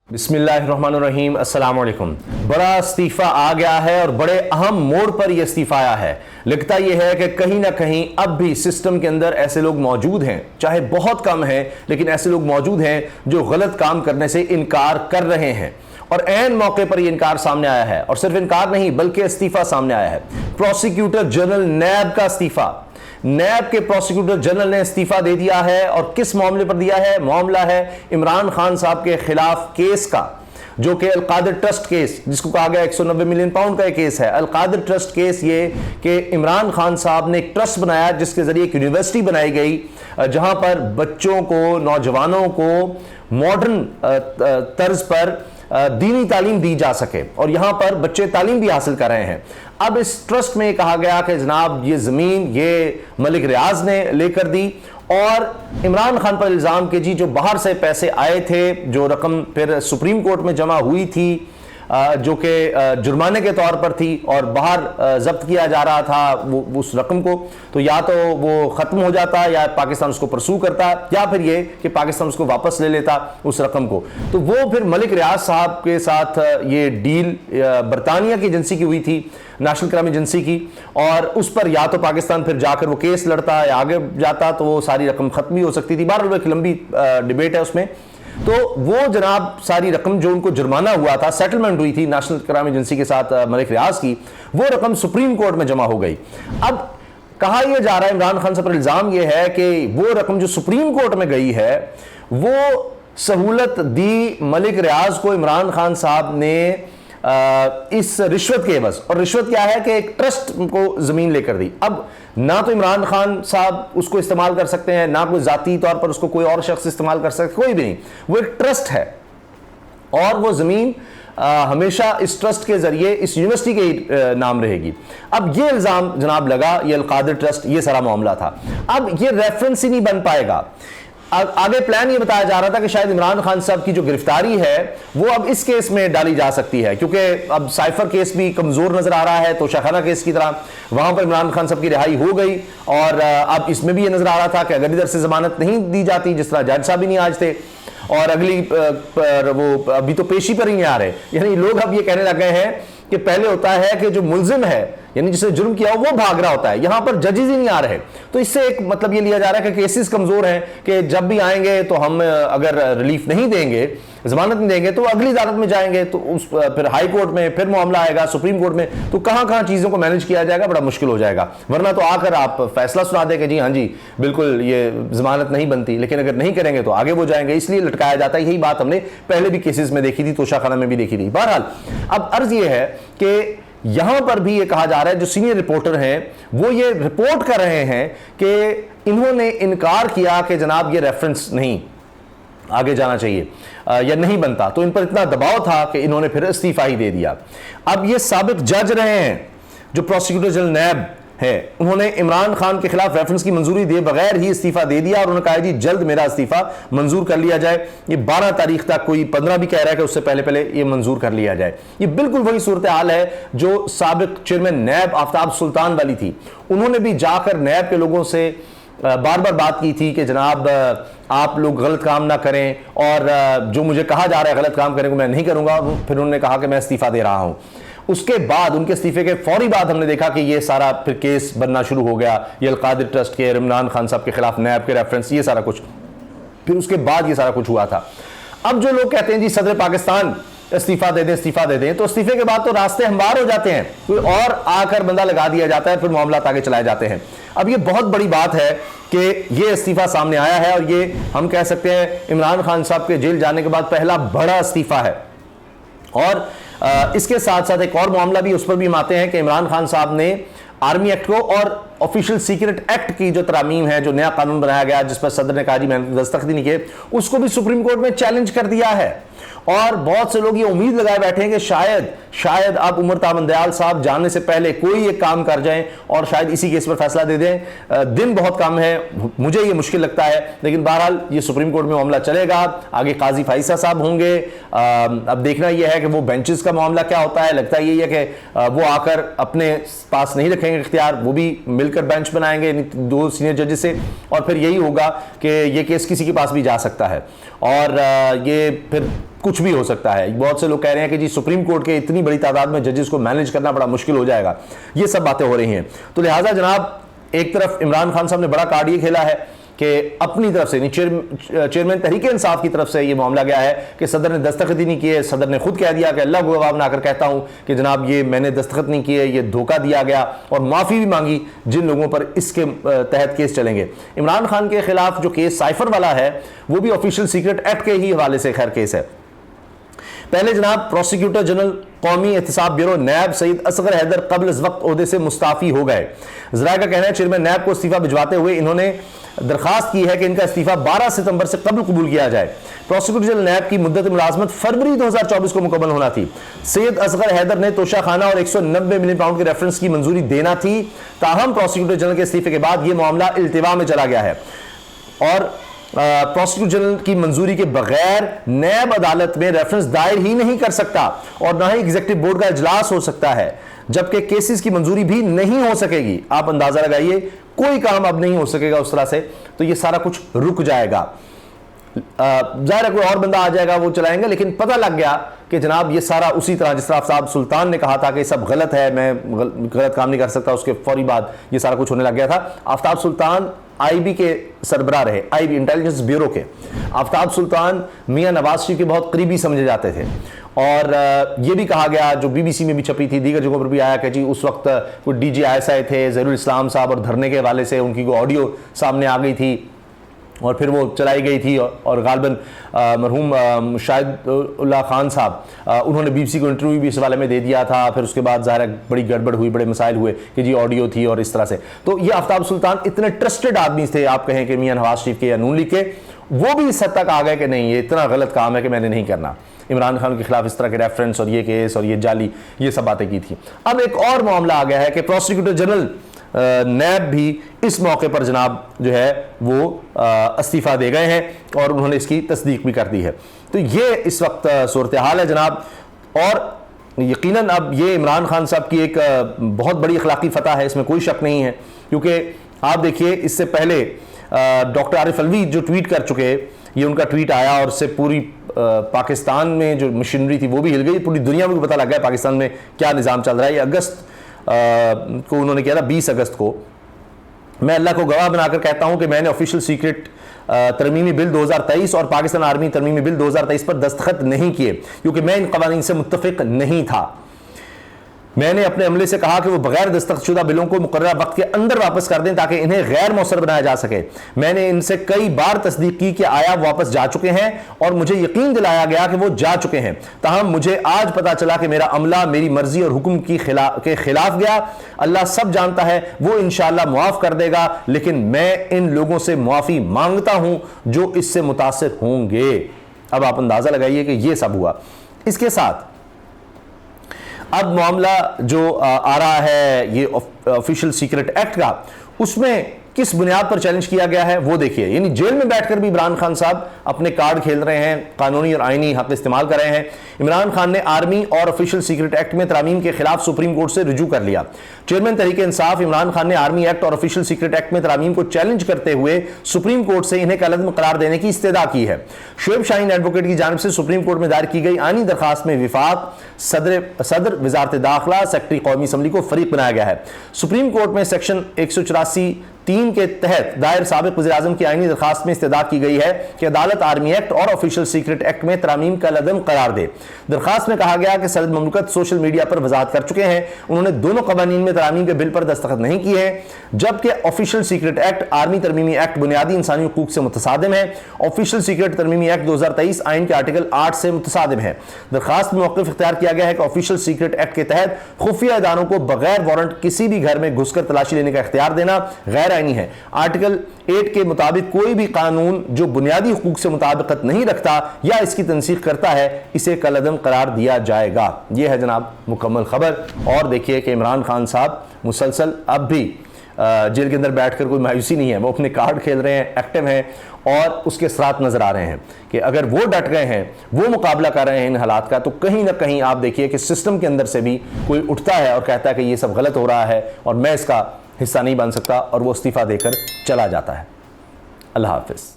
बिस्मिल्लाहिर्रहमानिर्रहीम, अस्सलाम वालेकुम। बड़ा इस्तीफ़ा आ गया है और बड़े अहम मोड़ पर यह इस्तीफ़ा आया है। लगता यह है कि कहीं ना कहीं अब भी सिस्टम के अंदर ऐसे लोग मौजूद हैं, चाहे बहुत कम हैं लेकिन ऐसे लोग मौजूद हैं जो गलत काम करने से इनकार कर रहे हैं। और ऐन मौके पर यह इनकार सामने आया है, और सिर्फ इनकार नहीं बल्कि इस्तीफ़ा सामने आया है। प्रोसिक्यूटर जनरल नैब का इस्तीफ़ा, नैब के प्रोसिक्यूटर जनरल ने इस्तीफा दे दिया है। और किस मामले पर दिया है? मामला है इमरान खान साहब के खिलाफ केस का, जो कि अलकादिर ट्रस्ट केस, जिसको कहा गया 190 मिलियन पाउंड का एक केस है। अलकादिर ट्रस्ट केस ये कि इमरान खान साहब ने एक ट्रस्ट बनाया जिसके जरिए एक यूनिवर्सिटी बनाई गई जहां पर बच्चों को, नौजवानों को मॉडर्न तर्ज पर दीनी तालीम दी जा सके, और यहां पर बच्चे तालीम भी हासिल कर रहे हैं। अब इस ट्रस्ट में कहा गया कि जनाब ये ज़मीन ये मलिक रियाज ने लेकर दी, और इमरान खान पर इल्ज़ाम कि जी जो बाहर से पैसे आए थे, जो रकम फिर सुप्रीम कोर्ट में जमा हुई थी, जो कि जुर्माने के तौर पर थी और बाहर जब्त किया जा रहा था वो उस रकम को, तो या तो वो ख़त्म हो जाता या पाकिस्तान उसको परसू करता, या फिर ये कि पाकिस्तान उसको वापस ले लेता उस रकम को। तो वो फिर मलिक रियाज साहब के साथ ये डील बरतानिया की एजेंसी की हुई थी, नेशनल क्राइम एजेंसी की, और उस पर या तो पाकिस्तान फिर जाकर वो केस लड़ता या आगे जाता तो वो सारी रकम ख़त्म भी हो सकती थी। बहरहाल एक लंबी डिबेट है उसमें। तो वो जनाब सारी रकम जो उनको जुर्माना हुआ था, सेटलमेंट हुई थी नेशनल क्राइम एजेंसी के साथ मलिक रियाज की, वो रकम सुप्रीम कोर्ट में जमा हो गई। अब कहा यह जा रहा है, इमरान खान साहब पर इल्जाम यह है कि वो रकम जो सुप्रीम कोर्ट में गई है वो सहूलत दी मलिक रियाज को इमरान खान साहब ने इस रिश्वत के एवज। और रिश्वत क्या है कि एक ट्रस्ट को जमीन लेकर दी। अब ना तो इमरान खान साहब उसको इस्तेमाल कर सकते हैं, ना कोई जाती तौर पर उसको कोई और शख्स इस्तेमाल कर सकते, कोई भी नहीं। वो एक ट्रस्ट है और वो जमीन हमेशा इस ट्रस्ट के जरिए इस यूनिवर्सिटी के नाम रहेगी। अब ये इल्जाम जनाब लगा, ये अलकादिर ट्रस्ट, ये सारा मामला था। अब ये रेफरेंस ही नहीं बन पाएगा। आगे प्लान ये बताया जा रहा था कि शायद इमरान खान साहब की जो गिरफ्तारी है वो अब इस केस में डाली जा सकती है, क्योंकि अब साइफर केस भी कमजोर नजर आ रहा है, तो शाखाना केस की तरह वहां पर इमरान खान साहब की रिहाई हो गई। और अब इसमें भी ये नजर आ रहा था कि अगर इधर से जमानत नहीं दी जाती, जिस तरह जज साहब भी नहीं आज थे, और अगली पर वो अभी तो पेशी पर ही नहीं आ रहे, यानी लोग अब ये कहने लग गए हैं कि पहले होता है कि जो मुल्जिम है यानी जिसने जुर्म किया वो भाग रहा होता है, यहां पर जजेस ही नहीं आ रहे। तो इससे एक मतलब ये लिया जा रहा है कि केसेस कमजोर हैं कि जब भी आएंगे तो हम अगर रिलीफ नहीं देंगे, जमानत नहीं देंगे, तो अगली अदालत में जाएंगे, तो उस फिर हाई कोर्ट में फिर मामला आएगा, सुप्रीम कोर्ट में, तो कहां चीजों को मैनेज किया जाएगा, बड़ा मुश्किल हो जाएगा। वरना तो आकर आप फैसला सुना दे कि जी हाँ जी बिल्कुल ये जमानत नहीं बनती, लेकिन अगर नहीं करेंगे तो आगे वो जाएंगे, इसलिए लटकाया जाता है। यही बात हमने पहले भी केसेस में देखी थी, तोशाखाना में भी देखी थी। बहरहाल अब अर्ज ये है कि यहां पर भी ये कहा जा रहा है, जो सीनियर रिपोर्टर हैं वो ये रिपोर्ट कर रहे हैं कि इन्होंने इनकार किया कि जनाब ये रेफरेंस नहीं आगे जाना चाहिए या नहीं बनता, तो इन पर इतना दबाव था कि इन्होंने फिर इस्तीफा ही दे दिया। अब ये साबिक जज रहे हैं जो प्रोसिक्यूटर जनरल नैब है, उन्होंने इमरान खान के खिलाफ रेफरेंस की मंजूरी दिए बगैर ही इस्तीफा दे दिया, और उन्होंने कहा जी जल्द मेरा इस्तीफा मंजूर कर लिया जाए। ये 12 तारीख तक, कोई 15 भी कह रहा है कि उससे पहले पहले ये मंजूर कर लिया जाए। ये बिल्कुल वही सूरत हाल है जो साबिक चेयरमैन नैब आफ्ताब सुल्तान वाली थी। उन्होंने भी जाकर नैब के लोगों से बार बार बात की थी कि जनाब आप लोग गलत काम ना करें, और जो मुझे कहा जा रहा है गलत काम करने को मैं नहीं करूंगा। फिर उन्होंने कहा कि मैं इस्तीफा दे रहा हूं। उसके बाद उनके इस्तीफे के फौरी बाद हमने देखा कि ये सारा फिर केस बनना शुरू हो गया, ये अलकादिर ट्रस्ट के, इमरान खान साहब के खिलाफ नैब के रेफरेंस, ये सारा कुछ, फिर उसके बाद ये सारा कुछ हुआ था। अब जो लोग कहते हैं जी सदर पाकिस्तान इस्तीफा दे दें, इस्तीफा दे दें, तो इस्तीफे के बाद तो रास्ते हमवार हो जाते हैं, कोई और आकर बंदा लगा दिया जाता है, फिर मामला आगे चलाए जाते हैं। अब ये बहुत बड़ी बात है कि ये इस्तीफा सामने आया है, और ये हम कह सकते हैं इमरान खान साहब के जेल जाने के बाद पहला बड़ा इस्तीफा है। और इसके साथ साथ एक और मामला भी, उस पर भी हम आते हैं कि इमरान खान साहब ने आर्मी एक्ट को और ऑफिशियल सीक्रेट एक्ट की जो तरामीम है, जो नया कानून बनाया गया जिस पर सदर ने कहा जी मैंने दस्तखत नहीं किए, उसको भी सुप्रीम कोर्ट में चैलेंज कर दिया है। और बहुत से लोग ये उम्मीद लगाए बैठे हैं कि शायद अब उमर तामन दयाल साहब जाने से पहले कोई एक काम कर जाएं और शायद इसी केस पर फैसला दे दें। दिन बहुत कम है, मुझे ये मुश्किल लगता है, लेकिन बहरहाल ये सुप्रीम कोर्ट में मामला चलेगा। आगे काजी फाइसा साहब होंगे। अब देखना यह है कि वो बेंचेस का मामला क्या होता है। लगता यही है कि वो आकर अपने पास नहीं रखेंगे رکھیں گے اختیار, وہ بھی مل کر بینچ بنائیں گے 2 سینئر ججز سے, اور پھر یہی ہوگا کہ یہ کیس کسی کے پاس بھی جا سکتا ہے اور یہ پھر کچھ بھی ہو سکتا ہے. بہت سے لوگ کہہ رہے ہیں کہ جی سپریم کورٹ کے اتنی بڑی تعداد میں ججز کو مینیج کرنا بڑا مشکل ہو جائے گا, یہ سب باتیں ہو رہی ہیں. تو لہٰذا جناب ایک طرف عمران خان صاحب نے بڑا کارڈ یہ کھیلا ہے کہ اپنی طرف سے, چیئرمین تحریک انصاف کی طرف سے یہ معاملہ گیا ہے کہ صدر نے دستخط ہی نہیں کیے. صدر نے خود کہہ دیا کہ اللہ کو گواہ بنا کر کہتا ہوں کہ جناب یہ میں نے دستخط نہیں کیے, یہ دھوکہ دیا گیا, اور معافی بھی مانگی جن لوگوں پر اس کے تحت کیس چلیں گے. عمران خان کے خلاف جو کیس سائفر والا ہے وہ بھی آفیشیل سیکرٹ ایکٹ کے ہی حوالے سے خیر کیس ہے. پہلے جناب پروسیکیوٹر جنرل قومی احتساب بیورو نیب سید اصغر حیدر قبل از وقت عہدے سے مستعفی ہو گئے. ذرائع کا کہنا ہے چیئرمین نیب کو استعفیٰ بھجواتے ہوئے انہوں نے درخواست کی ہے کہ ان کا استعفیٰ 12 ستمبر سے قبل قبول کیا جائے. پروسیکیوٹر جنرل نیب کی مدت ملازمت فروری 2024 کو مکمل ہونا تھی. سید اصغر حیدر نے توشہ خانہ اور 190 ملین پاؤنڈ کے ریفرنس کی منظوری دینا تھی, تاہم پروسیکیوٹر جنرل کے استعفے کے بعد یہ معاملہ التوا میں چلا گیا ہے اور پروسیکیوٹر جنرل کی منظوری کے بغیر نیب عدالت میں ریفرنس دائر ہی نہیں کر سکتا اور نہ ہی ایگزیکٹو بورڈ کا اجلاس ہو سکتا ہے, جبکہ کیسز کی منظوری بھی نہیں ہو سکے گی. آپ اندازہ لگائیے کوئی کام اب نہیں ہو سکے گا اس طرح سے, تو یہ سارا کچھ رک جائے گا. ظاہر ہے کوئی اور بندہ آ جائے گا وہ چلائیں گے, لیکن پتہ لگ گیا کہ جناب یہ سارا اسی طرح جس طرح آفتاب سلطان نے کہا تھا کہ یہ سب غلط ہے, میں غلط کام نہیں کر سکتا, اس کے فوری بعد یہ سارا کچھ ہونے لگ گیا تھا. آفتاب سلطان آئی بی کے سربراہ رہے, آئی بی انٹیلیجنس بیورو کے. آفتاب سلطان میاں نواز شریف کے بہت قریبی سمجھے جاتے تھے, اور یہ بھی کہا گیا, جو بی بی سی میں بھی چھپی تھی, دیگر جگہوں پر بھی آیا کہ جی اس وقت کوئی ڈی جی آئی آئی تھے ظہیر الاسلام صاحب, اور دھرنے کے حوالے سے ان کی کوئی آڈیو سامنے آ گئی تھی اور پھر وہ چلائی گئی تھی, اور غالباً مرحوم شاہد اللہ خان صاحب انہوں نے بی بی سی کو انٹرویو بھی اس حوالے میں دے دیا تھا. پھر اس کے بعد ظاہر بڑی گڑبڑ ہوئی, بڑے مسائل ہوئے کہ جی آڈیو تھی اور اس طرح سے. تو یہ آفتاب سلطان اتنے ٹرسٹڈ آدمی تھے, آپ کہیں کہ میاں نواز شریف کے یا نون لیگ کے, وہ بھی اس حد تک آ گئے کہ نہیں یہ اتنا غلط کام ہے کہ میں نے نہیں کرنا. عمران خان کے خلاف اس طرح کے ریفرنس اور یہ کیس اور یہ جعلی یہ سب باتیں کی تھی. اب ایک اور معاملہ آ گیا ہے کہ پروسیکیوٹر جنرل نیب بھی اس موقع پر جناب جو ہے وہ استعفیٰ دے گئے ہیں اور انہوں نے اس کی تصدیق بھی کر دی ہے. تو یہ اس وقت صورتحال ہے جناب, اور یقیناً اب یہ عمران خان صاحب کی ایک بہت بڑی اخلاقی فتح ہے, اس میں کوئی شک نہیں ہے. کیونکہ آپ دیکھیے اس سے پہلے ڈاکٹر عارف الوی جو ٹویٹ کر چکے, یہ ان کا ٹویٹ آیا اور اس سے پوری پاکستان میں جو مشینری تھی وہ بھی ہل گئی, پوری دنیا میں بھی پتہ لگ گیا پاکستان میں کیا نظام چل رہا ہے. یہ اگست کو انہوں نے کیا تھا, 20 اگست کو, میں اللہ کو گواہ بنا کر کہتا ہوں کہ میں نے آفیشیل سیکرٹ ترمیمی بل 2023 اور پاکستان آرمی ترمیمی بل 2023 پر دستخط نہیں کیے کیونکہ میں ان قوانین سے متفق نہیں تھا. میں نے اپنے عملے سے کہا کہ وہ بغیر دستخط شدہ بلوں کو مقررہ وقت کے اندر واپس کر دیں تاکہ انہیں غیر مؤثر بنایا جا سکے. میں نے ان سے کئی بار تصدیق کی کہ آیا واپس جا چکے ہیں اور مجھے یقین دلایا گیا کہ وہ جا چکے ہیں, تاہم مجھے آج پتا چلا کہ میرا عملہ میری مرضی اور حکم کے خلاف گیا. اللہ سب جانتا ہے, وہ انشاءاللہ معاف کر دے گا, لیکن میں ان لوگوں سے معافی مانگتا ہوں جو اس سے متاثر ہوں گے. اب آپ اندازہ لگائیے کہ یہ سب ہوا. اس کے ساتھ اب معاملہ جو آ رہا ہے یہ آفیشیل سیکرٹ ایکٹ کا, اس میں کس بنیاد پر چیلنج کیا گیا ہے وہ دیکھیے. یعنی جیل میں بیٹھ کر بھی عمران خان صاحب اپنے کارڈ کھیل رہے ہیں, قانونی اور آئینی حق استعمال کر رہے ہیں. عمران خان نے آرمی اور آفیشیل سیکرٹ ایکٹ میں ترامیم کے خلاف سپریم کورٹ سے رجوع کر لیا. چیئرمین تحریک انصاف عمران خان نے آرمی ایکٹ اور آفیشیل سیکرٹ ایکٹ میں ترامیم کو چیلنج کرتے ہوئے سپریم کورٹ سے انہیں کالعدم قرار دینے کی استدعا کی ہے. شعیب شاہین ایڈوکیٹ کی جانب سے سپریم کورٹ میں دائر کی گئی آئینی درخواست میں وفاق, صدر وزارت داخلہ, سیکرٹری قومی اسمبلی کو فریق بنایا گیا ہے. سپریم کورٹ میں سیکشن 184(3) کے تحت دائر سابق وزیر اعظم کی آئینی درخواست میں استدعا کی گئی ہے کہ عدالت آرمی ایکٹ اور آفیشیل سیکرٹ ایکٹ میں ترامیم کا عدم قرار دے. درخواست میں کہا گیا کہ صدر مملکت سوشل میڈیا پر وضاحت کر چکے ہیں انہوں نے دونوں قوانین میں ترامیم کے بل پر دستخط نہیں کیے ہیں, جبکہ آفیشیل سیکرٹ ایکٹ آرمی ترمیمی ایکٹ بنیادی انسانی حقوق سے متصادم ہے. آفیشیل سیکرٹ ترمیمی ایکٹ 2023 آئین کے آرٹیکل 8 سے متصادم ہے. درخواست میں موقف اختیار کیا گیا ہے کہ آفیشیل سیکرٹ ایکٹ کے تحت خفیہ اداروں کو بغیر وارنٹ کسی بھی گھر میں گھس کر تلاشی لینے کا اختیار دینا غیر آئینی ہے. آرٹیکل 8 کے مطابق کوئی بھی قانون جو بنیادی حقوق سے مطابقت نہیں رکھتا یا اس کی تنسیخ کرتا ہے اسے کالعدم قرار دیا جائے گا. یہ ہے جناب مکمل خبر. اور دیکھیے کہ عمران خان صاحب مسلسل اب بھی जेल के अंदर बैठकर कोई मायूसी नहीं है, वो अपने कार्ड खेल रहे हैं, एक्टिव हैं और उसके असरात नज़र आ रहे हैं कि अगर वो डट गए हैं, वो मुकाबला कर रहे हैं इन हालात का, तो कहीं ना कहीं आप देखिए कि सिस्टम के अंदर से भी कोई उठता है और कहता है कि ये सब गलत हो रहा है और मैं इसका हिस्सा नहीं बन सकता, और वो इस्तीफ़ा देकर चला जाता है। अल्लाह हाफ़िज़।